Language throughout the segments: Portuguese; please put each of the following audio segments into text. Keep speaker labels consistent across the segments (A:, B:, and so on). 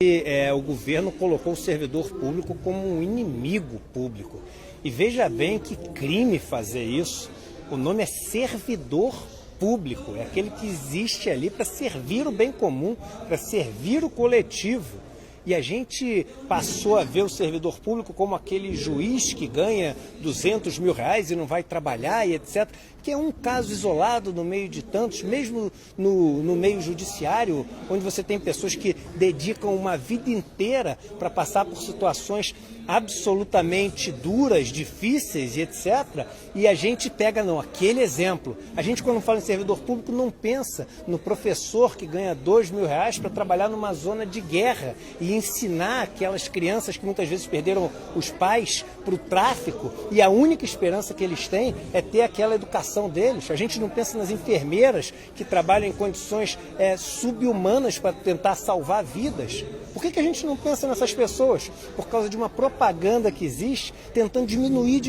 A: O governo colocou o servidor público como um inimigo público. E veja bem que crime fazer isso. O nome é servidor público, é aquele que existe ali para servir o bem comum, para servir o coletivo. E a gente passou a ver o servidor público como aquele juiz que ganha R$200 mil e não vai trabalhar e etc., que é um caso isolado no meio de tantos, mesmo no meio judiciário, onde você tem pessoas que dedicam uma vida inteira para passar por situações absolutamente duras, difíceis e etc. E a gente pega, não, aquele exemplo. A gente, quando fala em servidor público, não pensa no professor que ganha R$2 mil para trabalhar numa zona de guerra e ensinar aquelas crianças que muitas vezes perderam os pais para o tráfico e a única esperança que eles têm é ter aquela educação deles. A gente não pensa nas enfermeiras que trabalham em condições subhumanas para tentar salvar vidas. Por que a gente não pensa nessas pessoas? Por causa de uma propaganda que existe, tentando diminuir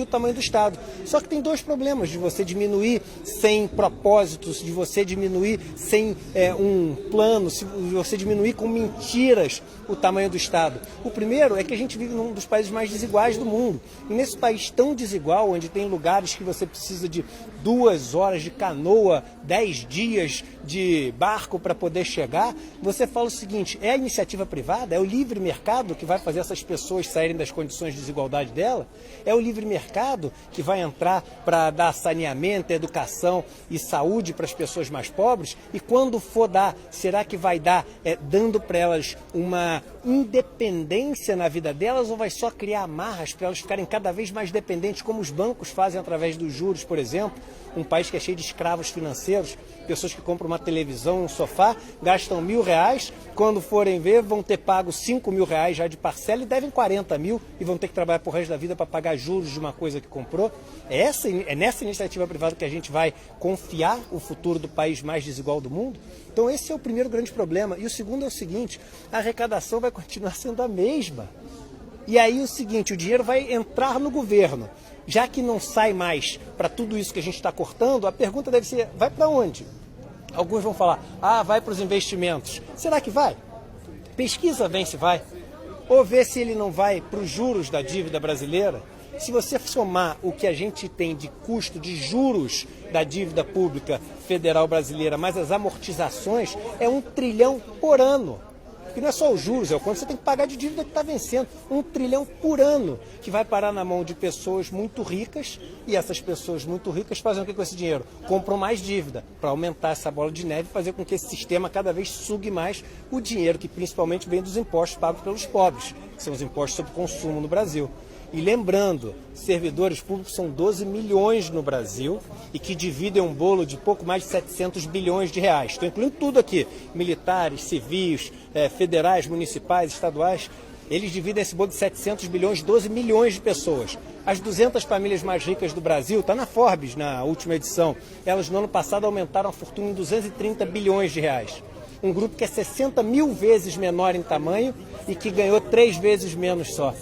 A: o tamanho do Estado. Só que tem dois problemas de você diminuir sem propósitos, de você diminuir sem um plano, de você diminuir com mentiras o tamanho do Estado. O primeiro é que a gente vive num dos países mais desiguais do mundo. E nesse país tão desigual, onde tem lugares que você precisa de 2 horas de canoa, 10 dias de barco para poder chegar, você fala o seguinte: é a iniciativa privada, é o livre mercado que vai fazer essas pessoas saírem das condições de desigualdade dela? É o livre mercado que vai entrar para dar saneamento, educação e saúde para as pessoas mais pobres? E quando for dar, será que vai dar dando para elas uma independência na vida delas, ou vai só criar amarras para elas ficarem cada vez mais dependentes, como os bancos fazem através dos juros, por exemplo? Um país que é cheio de escravos financeiros, pessoas que compram uma televisão, um sofá, gastam R$1.000, quando forem ver vão ter pago R$5.000 já de parcela e devem 40 mil e vão ter que trabalhar pro resto da vida para pagar juros de uma coisa que comprou. É nessa iniciativa privada que a gente vai confiar o futuro do país mais desigual do mundo? Então esse é o primeiro grande problema. E o segundo é o seguinte: a arrecadação vai continuar sendo a mesma. E aí o seguinte, o dinheiro vai entrar no governo. Já que não sai mais para tudo isso que a gente está cortando, a pergunta deve ser: vai para onde? Alguns vão falar: vai para os investimentos. Será que vai? Pesquisa bem se vai. Ou vê se ele não vai para os juros da dívida brasileira. Se você somar o que a gente tem de custo de juros da dívida pública federal brasileira, mais as amortizações, é R$1 trilhão por ano. Porque não é só os juros, é o quanto você tem que pagar de dívida que está vencendo. R$1 trilhão por ano, que vai parar na mão de pessoas muito ricas, e essas pessoas muito ricas fazem o que com esse dinheiro? Compram mais dívida, para aumentar essa bola de neve e fazer com que esse sistema cada vez sugue mais o dinheiro, que principalmente vem dos impostos pagos pelos pobres, que são os impostos sobre consumo no Brasil. E lembrando, servidores públicos são 12 milhões no Brasil e que dividem um bolo de pouco mais de 700 bilhões de reais. Estou incluindo tudo aqui: militares, civis, federais, municipais, estaduais. Eles dividem esse bolo de 700 bilhões, 12 milhões de pessoas. As 200 famílias mais ricas do Brasil, está na Forbes na última edição, elas no ano passado aumentaram a fortuna em 230 bilhões de reais. Um grupo que é 60 mil vezes menor em tamanho e que ganhou 3 vezes menos só.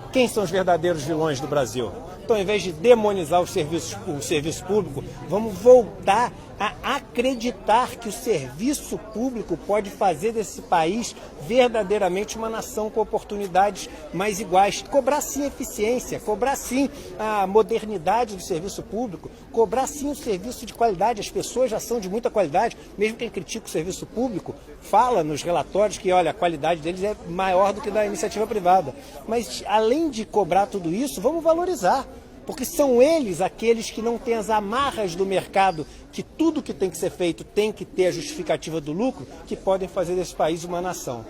A: Quem são os verdadeiros vilões do Brasil? Então, ao invés de demonizar o serviço público, vamos voltar a acreditar que o serviço público pode fazer desse país verdadeiramente uma nação com oportunidades mais iguais. Cobrar sim eficiência, cobrar sim a modernidade do serviço público, cobrar sim o serviço de qualidade. As pessoas já são de muita qualidade, mesmo quem critica o serviço público fala nos relatórios que, olha, a qualidade deles é maior do que da iniciativa privada. Mas, além de cobrar tudo isso, vamos valorizar. Porque são eles aqueles que não têm as amarras do mercado, que tudo que tem que ser feito tem que ter a justificativa do lucro, que podem fazer desse país uma nação.